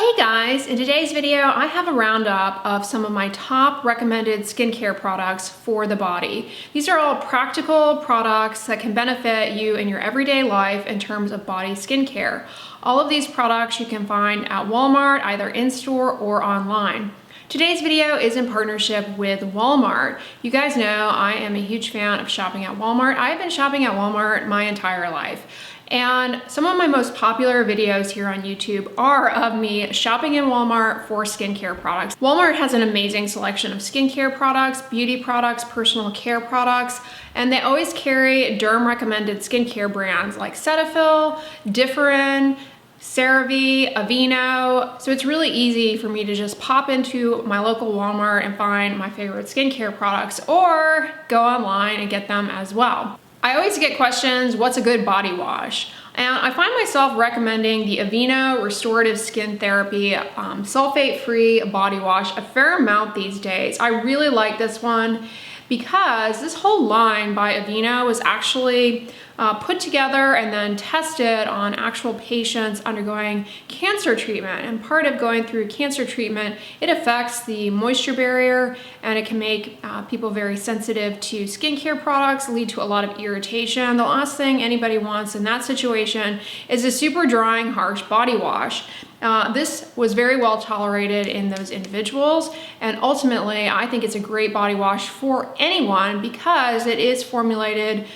Hey guys, in today's video I have a roundup of some of my top recommended skincare products for the body. These are all practical products that can benefit you in your everyday life in terms of body skincare. All of these products you can find at Walmart, either in-store or online. Today's video is in partnership with Walmart. You guys know I am a huge fan of shopping at Walmart. I've been shopping at Walmart my entire life. And some of my most popular videos here on YouTube are of me shopping in Walmart for skincare products. Walmart has an amazing selection of skincare products, beauty products, personal care products, and they always carry derm recommended skincare brands like Cetaphil, Differin, CeraVe, Aveeno. So it's really easy for me to just pop into my local Walmart and find my favorite skincare products or go online and get them as well. I always get questions, what's a good body wash? And I find myself recommending the Aveeno Restorative Skin Therapy sulfate-free body wash a fair amount these days. I really like this one because this whole line by Aveeno was actually put together and then tested on actual patients undergoing cancer treatment. And part of going through cancer treatment, it affects the moisture barrier and it can make people very sensitive to skincare products, lead to a lot of irritation. The last thing anybody wants in that situation is a super drying, harsh body wash. This was very well tolerated in those individuals, and ultimately I think it's a great body wash for anyone because it is formulated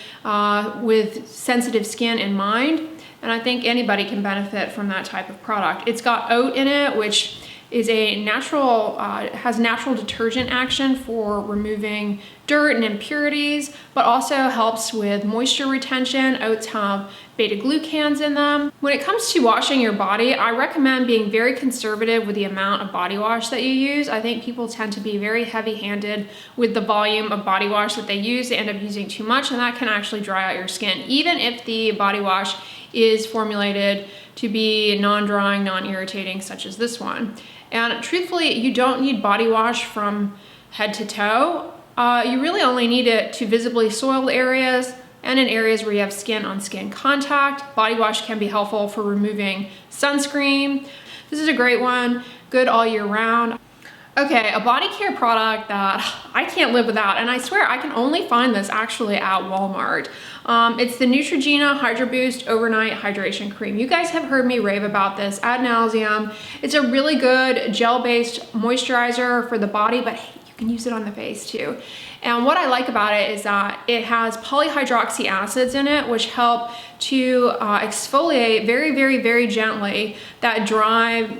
with sensitive skin in mind, and I think anybody can benefit from that type of product. It's got oat in it, which is a natural, has natural detergent action for removing dirt and impurities, but also helps with moisture retention. Oats have beta-glucans in them. When it comes to washing your body, I recommend being very conservative with the amount of body wash that you use. I think people tend to be very heavy-handed with the volume of body wash that they use. They end up using too much, and that can actually dry out your skin, even if the body wash is formulated to be non-drying, non-irritating, such as this one. And truthfully, you don't need body wash from head to toe. You really only need it to visibly soiled areas and in areas where you have skin-on-skin contact. Body wash can be helpful for removing sunscreen. This is a great one, good all year round. Okay, a body care product that I can't live without, and I swear I can only find this actually at Walmart. It's the Neutrogena Hydro Boost Overnight Hydration Cream. You guys have heard me rave about this ad nauseum. It's a really good gel-based moisturizer for the body, but hey, you can use it on the face too. And what I like about it is that it has polyhydroxy acids in it, which help to exfoliate very, very, very gently that dry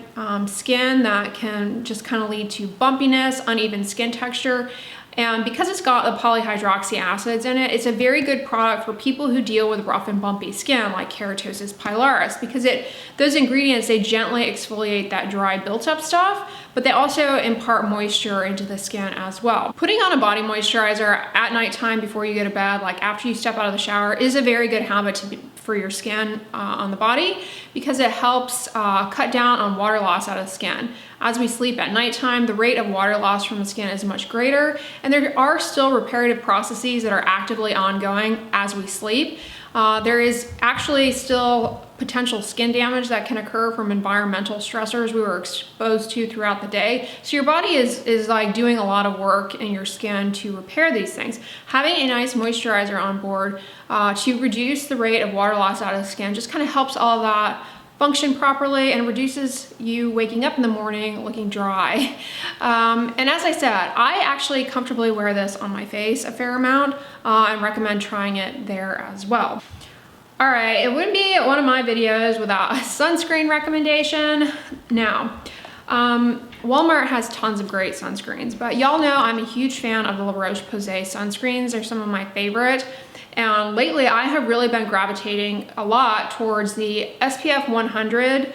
skin that can just kind of lead to bumpiness, uneven skin texture. And because it's got the polyhydroxy acids in it, it's a very good product for people who deal with rough and bumpy skin like keratosis pilaris, because those ingredients, they gently exfoliate that dry built up stuff, but they also impart moisture into the skin as well. Putting on a body moisturizer at nighttime before you go to bed, like after you step out of the shower, is a very good habit for your skin on the body, because it helps cut down on water loss out of the skin. As we sleep at nighttime, the rate of water loss from the skin is much greater, and there are still reparative processes that are actively ongoing as we sleep. There is actually still potential skin damage that can occur from environmental stressors we were exposed to throughout the day. So your body is like doing a lot of work in your skin to repair these things. Having a nice moisturizer on board to reduce the rate of water loss out of the skin just kind of helps all of that function properly and reduces you waking up in the morning looking dry. And as I said, I actually comfortably wear this on my face a fair amount and recommend trying it there as well. All right, it wouldn't be one of my videos without a sunscreen recommendation. Now, Walmart has tons of great sunscreens, but y'all know I'm a huge fan of the La Roche-Posay sunscreens. They're some of my favorite. And lately I have really been gravitating a lot towards the SPF 100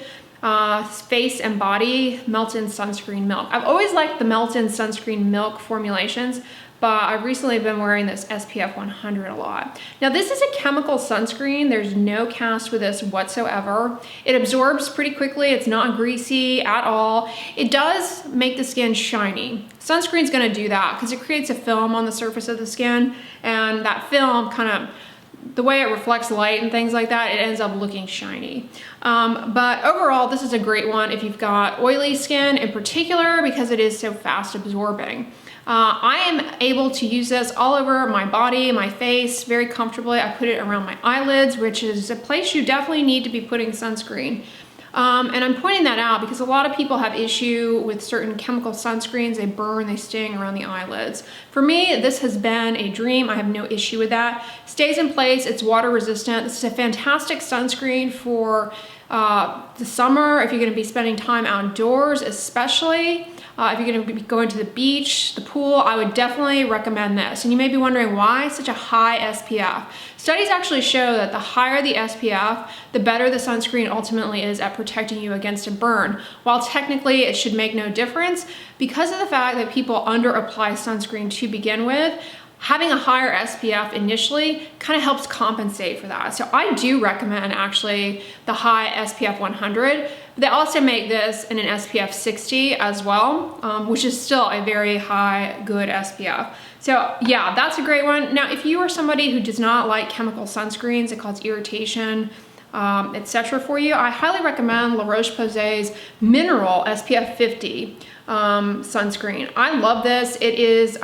face and body melt-in sunscreen milk. I've always liked the melt-in sunscreen milk formulations, but I've recently been wearing this SPF 100 a lot. Now this is a chemical sunscreen. There's no cast with this whatsoever. It absorbs pretty quickly. It's not greasy at all. It does make the skin shiny. Sunscreen's gonna do that because it creates a film on the surface of the skin, and that film kind of the way it reflects light and things like that, it ends up looking shiny. But overall, this is a great one if you've got oily skin in particular, because it is so fast absorbing. I am able to use this all over my body, my face, very comfortably. I put it around my eyelids, which is a place you definitely need to be putting sunscreen. And I'm pointing that out because a lot of people have issue with certain chemical sunscreens. They burn, they sting around the eyelids. For me, this has been a dream. I have no issue with that. Stays in place, it's water resistant. This is a fantastic sunscreen for the summer, if you're gonna be spending time outdoors, especially. If you're gonna be going to the beach, the pool, I would definitely recommend this. And you may be wondering why such a high SPF. Studies actually show that the higher the SPF, the better the sunscreen ultimately is at protecting you against a burn. While technically it should make no difference, because of the fact that people under apply sunscreen to begin with, having a higher SPF initially kind of helps compensate for that. So I do recommend actually the high SPF 100. They also make this in an SPF 60 as well, which is still a very high, good SPF. So yeah, that's a great one. Now, if you are somebody who does not like chemical sunscreens, it causes irritation, etc. for you, I highly recommend La Roche-Posay's Mineral SPF 50 sunscreen. I love this. It is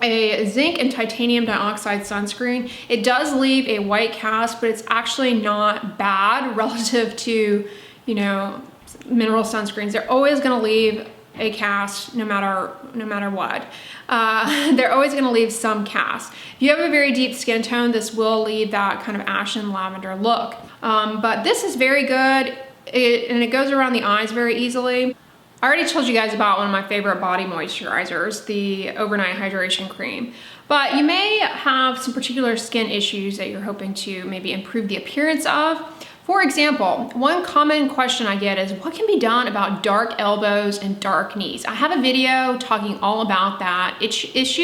a zinc and titanium dioxide sunscreen. It does leave a white cast, but it's actually not bad relative to, you know, mineral sunscreens. They're always gonna leave a cast no matter what. They're always gonna leave some cast. If you have a very deep skin tone, this will leave that kind of ashen lavender look. But this is very good, and it goes around the eyes very easily. I already told you guys about one of my favorite body moisturizers, the Overnight Hydration Cream. But you may have some particular skin issues that you're hoping to maybe improve the appearance of. For example, one common question I get is, what can be done about dark elbows and dark knees? I have a video talking all about that issue.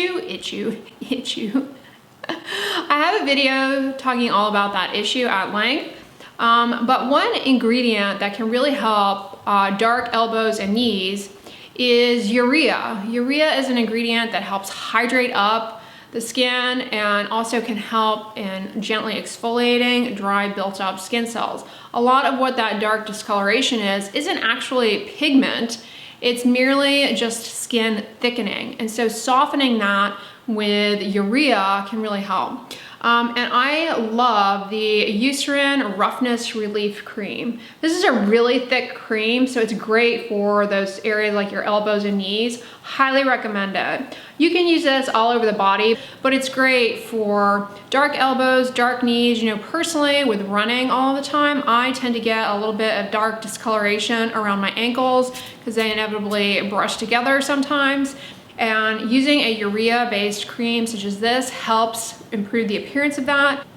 I have a video talking all about that issue at length. But one ingredient that can really help dark elbows and knees is urea. Urea is an ingredient that helps hydrate up the skin and also can help in gently exfoliating dry built up skin cells. A lot of what that dark discoloration isn't actually pigment, it's merely just skin thickening. And so softening that with urea can really help. And I love the Eucerin Roughness Relief Cream. This is a really thick cream, so it's great for those areas like your elbows and knees. Highly recommend it. You can use this all over the body, but it's great for dark elbows, dark knees. You know, personally, with running all the time, I tend to get a little bit of dark discoloration around my ankles because they inevitably brush together sometimes. And using a urea-based cream such as this helps improve the appearance of that.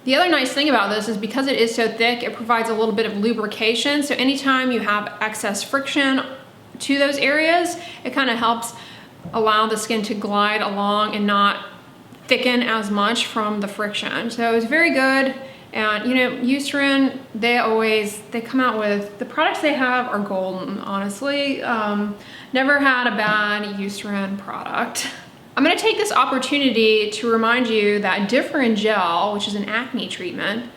The other nice thing about this is because it is so thick, it provides a little bit of lubrication. So anytime you have excess friction to those areas, it kind of helps allow the skin to glide along and not thicken as much from the friction. So it's very good. And you know, Eucerin, they come out with, the products they have are golden, honestly. Never had a bad Eucerin product. I'm gonna take this opportunity to remind you that Differin Gel, which is an acne treatment,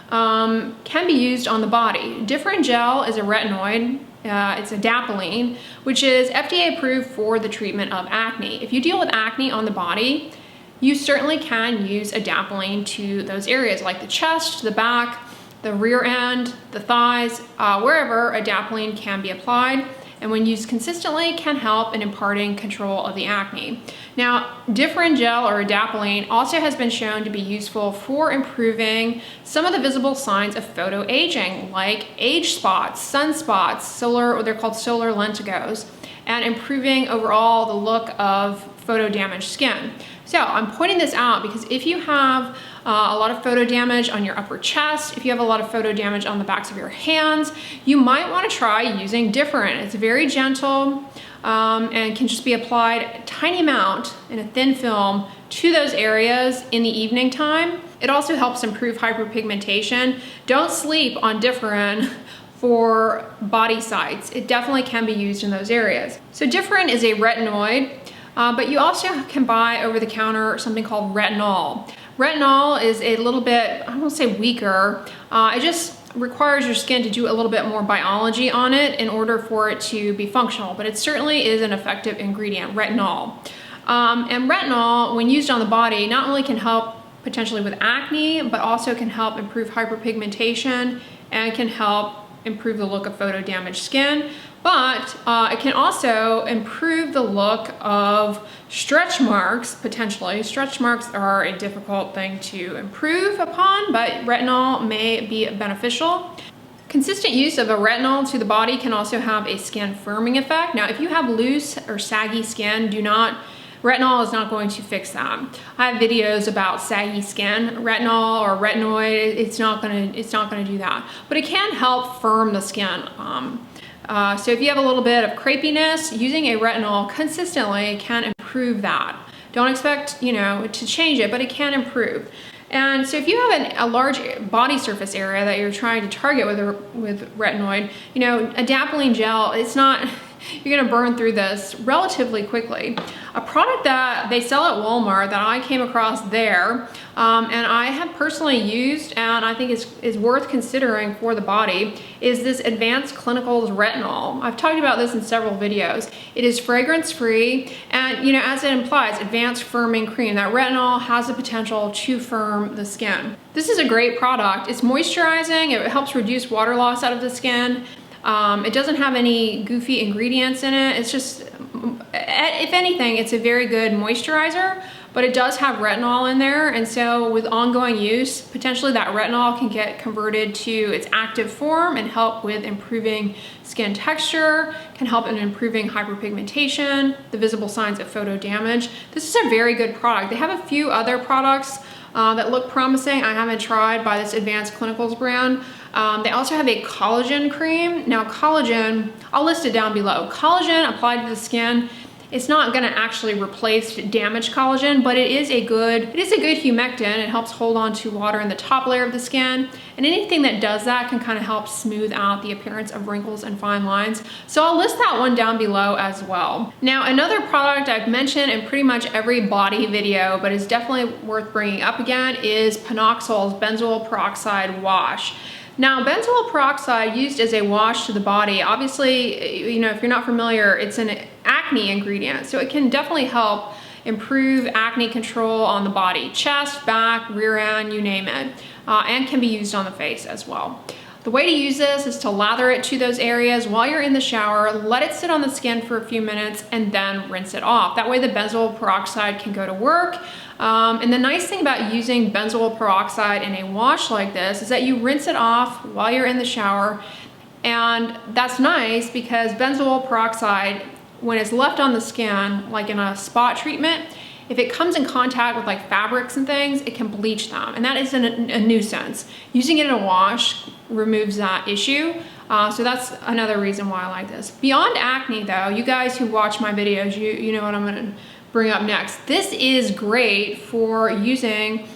can be used on the body. Differin Gel is a retinoid. It's adapalene, which is FDA approved for the treatment of acne. If you deal with acne on the body, you certainly can use adapalene to those areas like the chest, the back, the rear end, the thighs, wherever adapalene can be applied. And when used consistently, can help in imparting control of the acne. Now, Differin Gel or adapalene also has been shown to be useful for improving some of the visible signs of photoaging, like age spots, sunspots, they're called solar lentigos, and improving overall the look of photo-damaged skin. So I'm pointing this out because if you have a lot of photo damage on your upper chest, if you have a lot of photo damage on the backs of your hands, you might want to try using Differin. It's very gentle and can just be applied a tiny amount in a thin film to those areas in the evening time. It also helps improve hyperpigmentation. Don't sleep on Differin for body sites. It definitely can be used in those areas. So Differin is a retinoid. But you also can buy over the counter something called retinol. Retinol is a little bit, I won't say weaker, it just requires your skin to do a little bit more biology on it in order for it to be functional, but it certainly is an effective ingredient, retinol. And retinol, when used on the body, not only can help potentially with acne, but also can help improve hyperpigmentation and can help improve the look of photo-damaged skin. But it can also improve the look of stretch marks, potentially. Stretch marks are a difficult thing to improve upon, but retinol may be beneficial. Consistent use of a retinol to the body can also have a skin firming effect. Now, if you have loose or saggy skin, retinol is not going to fix that. I have videos about saggy skin. Retinol or retinoid, it's not gonna do that. But it can help firm the skin. So if you have a little bit of crepiness, using a retinol consistently can improve that. Don't expect, to change it, but it can improve. And so if you have a large body surface area that you're trying to target with retinoid, adapalene gel, you're gonna burn through this relatively quickly. A product that they sell at Walmart that I came across there, and I have personally used and I think is worth considering for the body, is this Advanced Clinicals Retinol. I've talked about this in several videos. It is fragrance free and as it implies, advanced firming cream. That retinol has the potential to firm the skin. This is a great product. It's moisturizing, it helps reduce water loss out of the skin. It doesn't have any goofy ingredients in it. It's just, if anything, it's a very good moisturizer, but it does have retinol in there. And so with ongoing use, potentially that retinol can get converted to its active form and help with improving skin texture, can help in improving hyperpigmentation, the visible signs of photo damage. This is a very good product. They have a few other products that look promising. I haven't tried by this Advanced Clinicals brand. They also have a collagen cream. Now collagen, I'll list it down below. Collagen applied to the skin, it's not gonna actually replace damaged collagen, but it is a good humectant. It helps hold on to water in the top layer of the skin. And anything that does that can kind of help smooth out the appearance of wrinkles and fine lines. So I'll list that one down below as well. Now, another product I've mentioned in pretty much every body video, but is definitely worth bringing up again, is Panoxyl's benzoyl peroxide wash. Now, benzoyl peroxide used as a wash to the body, obviously, if you're not familiar, it's an acne ingredient. So it can definitely help improve acne control on the body, chest, back, rear end, you name it, and can be used on the face as well. The way to use this is to lather it to those areas while you're in the shower, let it sit on the skin for a few minutes, and then rinse it off. That way the benzoyl peroxide can go to work. And the nice thing about using benzoyl peroxide in a wash like this is that you rinse it off while you're in the shower. And that's nice because benzoyl peroxide, when it's left on the skin, like in a spot treatment, if it comes in contact with like fabrics and things, it can bleach them. And that is a nuisance. Using it in a wash removes that issue. So that's another reason why I like this. Beyond acne though, you guys who watch my videos, you know what I'm gonna bring up next. This is great for using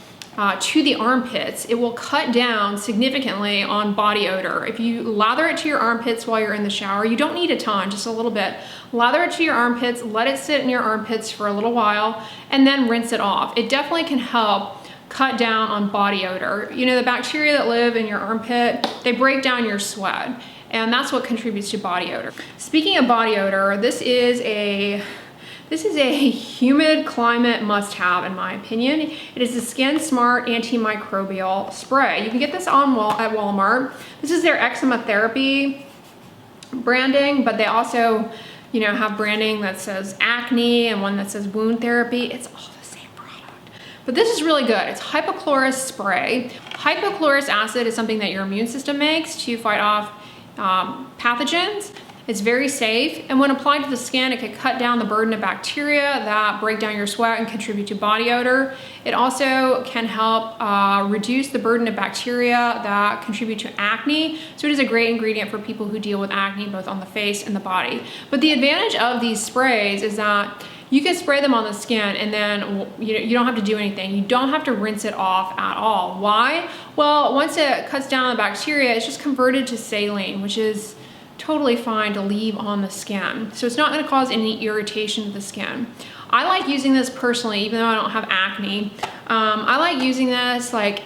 to the armpits. It will cut down significantly on body odor. If you lather it to your armpits while you're in the shower, you don't need a ton, just a little bit. Lather it to your armpits, let it sit in your armpits for a little while, and then rinse it off. It definitely can help cut down on body odor. The bacteria that live in your armpit, they break down your sweat, and that's what contributes to body odor. Speaking of body odor, this is a humid climate must-have in my opinion. It is the Skin Smart Antimicrobial Spray. You can get this at Walmart. This is their eczema therapy branding, but they also, have branding that says acne and one that says wound therapy. It's all the same product. But this is really good. It's hypochlorous spray. Hypochlorous acid is something that your immune system makes to fight off pathogens. It's very safe, and when applied to the skin, it can cut down the burden of bacteria that break down your sweat and contribute to body odor. It also can help reduce the burden of bacteria that contribute to acne. So it is a great ingredient for people who deal with acne, both on the face and the body. But the advantage of these sprays is that you can spray them on the skin and then you don't have to do anything. You don't have to rinse it off at all. Why? Well, once it cuts down the bacteria, it's just converted to saline, which is totally fine to leave on the skin. So it's not going to cause any irritation to the skin. I like using this personally, even though I don't have acne. I like using this like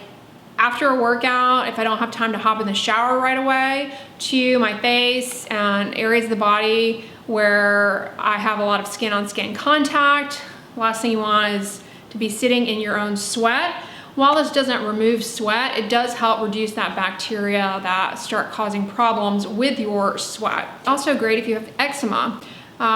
after a workout, if I don't have time to hop in the shower right away, to my face and areas of the body where I have a lot of skin on skin contact. Last thing you want is to be sitting in your own sweat. While this doesn't remove sweat, it does help reduce that bacteria that start causing problems with your sweat. Also great if you have eczema.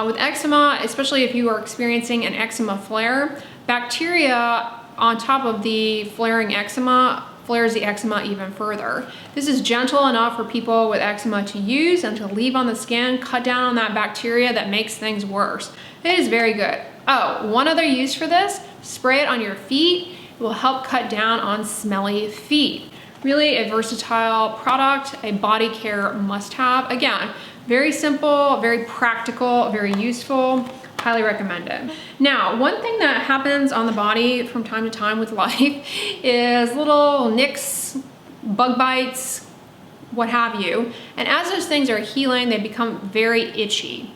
With eczema, especially if you are experiencing an eczema flare, bacteria on top of the flaring eczema flares the eczema even further. This is gentle enough for people with eczema to use and to leave on the skin, cut down on that bacteria that makes things worse. It is very good. Oh, one other use for this, spray it on your feet. It will help cut down on smelly feet. Really a versatile product, a body care must-have. Again, very simple, very practical, very useful. Highly recommended. Now, one thing that happens on the body from time to time with life is little nicks, bug bites, what have you. And as those things are healing, they become very itchy.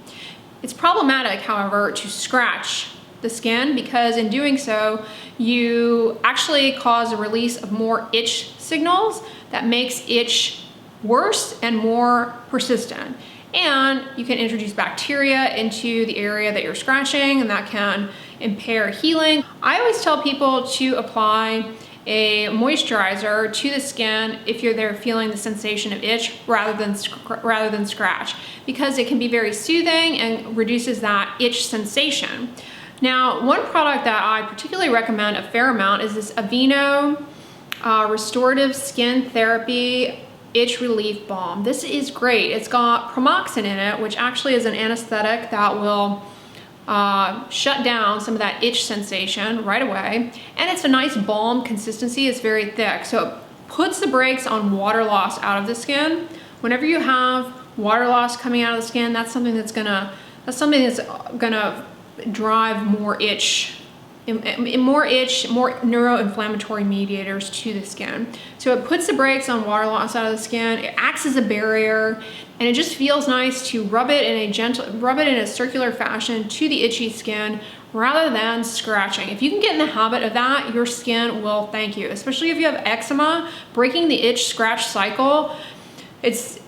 It's problematic, however, to scratch the skin because in doing so, you actually cause a release of more itch signals that makes itch worse and more persistent. And you can introduce bacteria into the area that you're scratching, and that can impair healing. I always tell people to apply a moisturizer to the skin if they're feeling the sensation of itch rather than scratch, because it can be very soothing and reduces that itch sensation. Now, one product that I particularly recommend a fair amount is this Aveeno Restorative Skin Therapy Itch Relief Balm. This is great. It's got pramoxine in it, which actually is an anesthetic that will shut down some of that itch sensation right away. And it's a nice balm consistency. It's very thick. So it puts the brakes on water loss out of the skin. Whenever you have water loss coming out of the skin, that's something that's gonna drive more itch, more neuroinflammatory mediators to the skin. So it puts the brakes on water loss out of the skin. It acts as a barrier, and it just feels nice to rub it in a circular fashion to the itchy skin rather than scratching. If you can get in the habit of that, your skin will thank you. Especially if you have eczema, breaking the itch scratch cycle, it's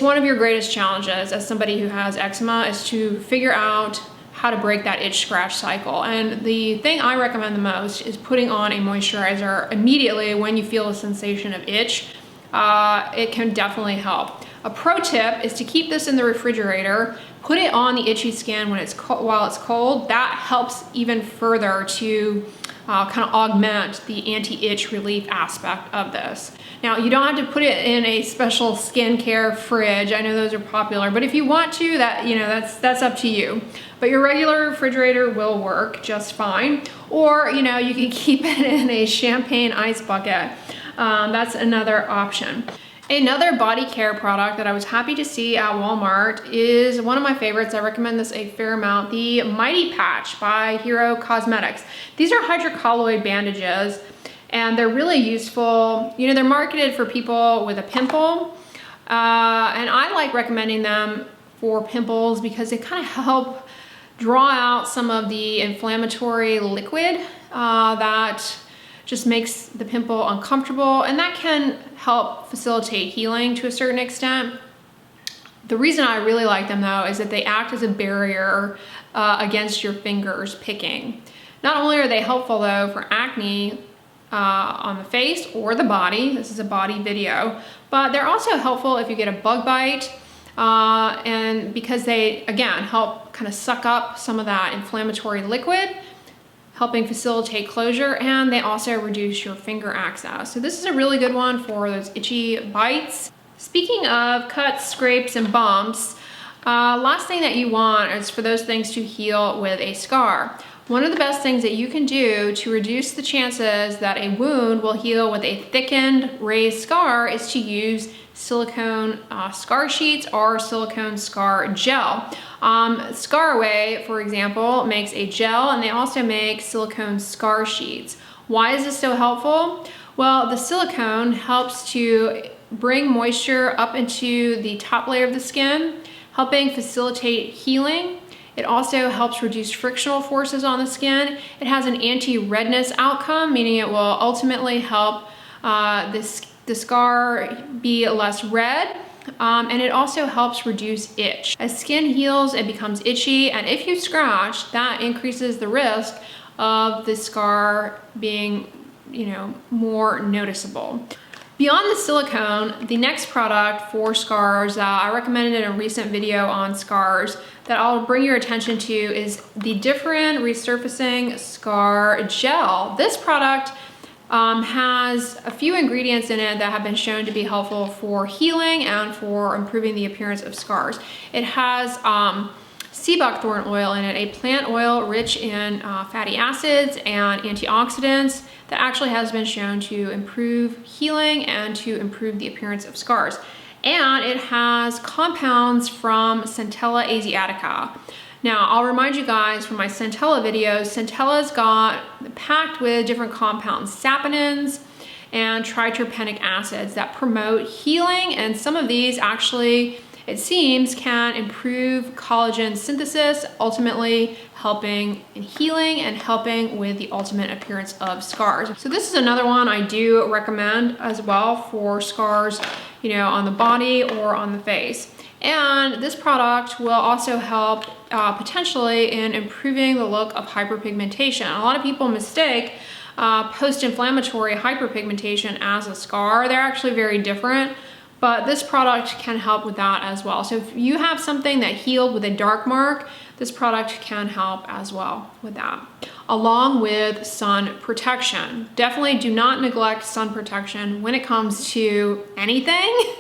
one of your greatest challenges as somebody who has eczema, is to figure out how to break that itch scratch cycle. And the thing I recommend the most is putting on a moisturizer immediately when you feel a sensation of itch. It can definitely help. A pro tip is to keep this in the refrigerator, put it on the itchy skin when while it's cold. That helps even further to kind of augment the anti-itch relief aspect of this. Now, you don't have to put it in a special skincare fridge. I know those are popular, but if you want to, that's up to you. But your regular refrigerator will work just fine. Or, you can keep it in a champagne ice bucket. That's another option. Another body care product that I was happy to see at Walmart is one of my favorites. I recommend this a fair amount, the Mighty Patch by Hero Cosmetics. These are hydrocolloid bandages, and they're really useful. They're marketed for people with a pimple, and I like recommending them for pimples because they kind of help draw out some of the inflammatory liquid that just makes the pimple uncomfortable, and that can help facilitate healing to a certain extent. The reason I really like them though is that they act as a barrier against your fingers picking. Not only are they helpful though for acne on the face or the body, this is a body video, but they're also helpful if you get a bug bite, and because they, again, help kind of suck up some of that inflammatory liquid, helping facilitate closure, and they also reduce your finger access. So this is a really good one for those itchy bites. Speaking of cuts, scrapes, and bumps, last thing that you want is for those things to heal with a scar. One of the best things that you can do to reduce the chances that a wound will heal with a thickened, raised scar is to use silicone scar sheets or silicone scar gel. Scarway, for example, makes a gel, and they also make silicone scar sheets. Why is this so helpful? Well, the silicone helps to bring moisture up into the top layer of the skin, helping facilitate healing. It also helps reduce frictional forces on the skin. It has an anti-redness outcome, meaning it will ultimately help the scar be less red. And it also helps reduce itch. As skin heals, it becomes itchy, and if you scratch, that increases the risk of the scar being, more noticeable. Beyond the silicone, the next product for scars that I recommended in a recent video on scars that I'll bring your attention to is the Differin Resurfacing Scar Gel. This product has a few ingredients in it that have been shown to be helpful for healing and for improving the appearance of scars. It has sea buckthorn oil in it, a plant oil rich in fatty acids and antioxidants that actually has been shown to improve healing and to improve the appearance of scars. And it has compounds from Centella asiatica. Now, I'll remind you guys from my Centella videos, Centella's got packed with different compounds, saponins and triterpenic acids that promote healing, and some of these actually, it seems, can improve collagen synthesis, ultimately helping in healing and helping with the ultimate appearance of scars. So this is another one I do recommend as well for scars, on the body or on the face. And this product will also help potentially in improving the look of hyperpigmentation. A lot of people mistake post-inflammatory hyperpigmentation as a scar. They're actually very different, but this product can help with that as well. So if you have something that healed with a dark mark, this product can help as well with that, along with sun protection. Definitely do not neglect sun protection when it comes to anything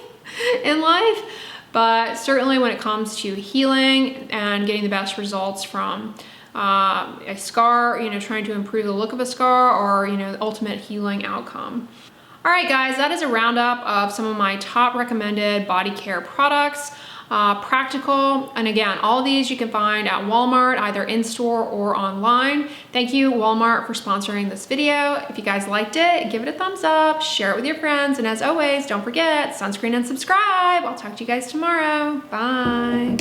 in life, but certainly when it comes to healing and getting the best results from a scar, trying to improve the look of a scar or, the ultimate healing outcome. All right, guys, that is a roundup of some of my top recommended body care products. Practical, and again, all of these you can find at Walmart, either in-store or online. Thank you, Walmart, for sponsoring this video. If you guys liked it, give it a thumbs up, share it with your friends, and as always, don't forget, sunscreen and subscribe. I'll talk to you guys tomorrow. Bye.